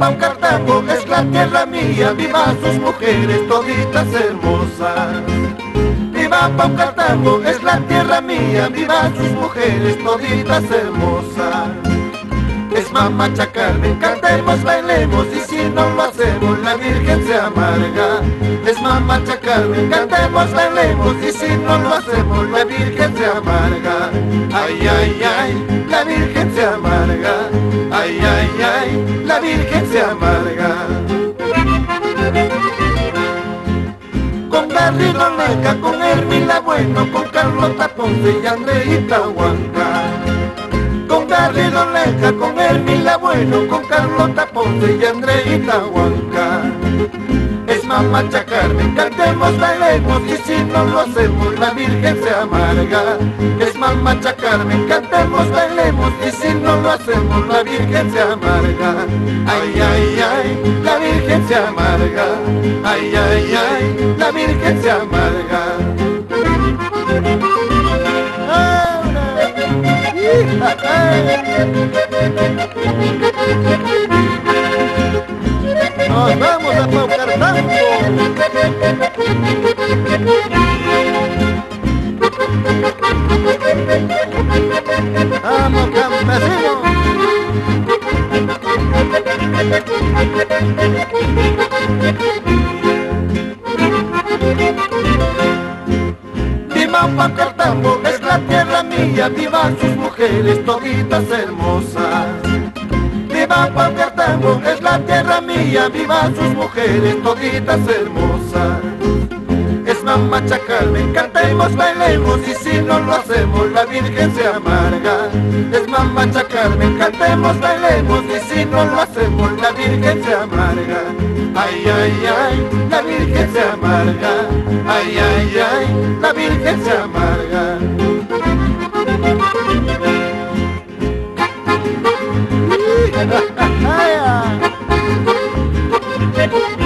Paucartambo es la tierra mía, vivan sus mujeres toditas hermosas. Viva Paucartambo es la tierra mía, vivan sus mujeres toditas hermosas. Es Mamacha Carmen, cantemos, bailemos, y si no lo hacemos la Virgen se amarga. Es Mamacha Carmen, cantemos, bailemos, y si no lo hacemos la Virgen se amarga. Ay, ay, ay, la Virgen se amarga. Ay, ay, ay, la Virgen se amarga. Con Garrido Leca, con Hermila Bueno, con Carlota Ponce y Andreita Huanca. Con Garrido Leca, con Hermila Bueno, con Carlota Ponce y Andreita Huanca. Es Mamacha Carmen, cantemos, bailemos, y si no lo hacemos la Virgen se amarga. Es Mamacha Carmen, cantemos, bailemos, y si no lo hacemos la Virgen se amarga. Ay, ay, ay, la Virgen se amarga. Ay, ay, ay, la Virgen se amarga. Nos vamos a Paucartambo. Vamos, campesinos. Viva Paucartambo, es la tierra mía, vivan sus mujeres toditas hermosas. Viva Paucartambo, es la tierra mía, vivan sus mujeres toditas hermosas. Es Mamacha Carmen, cantemos, bailemos, y si no lo hacemos la Virgen se amarga. Es Mamacha Carmen, cantemos, bailemos, y si no lo hacemos la Virgen se amarga. Ay, ay, ay, la Virgen se amarga. Ay, ay, ay, la Virgen se amarga. Ay, ay.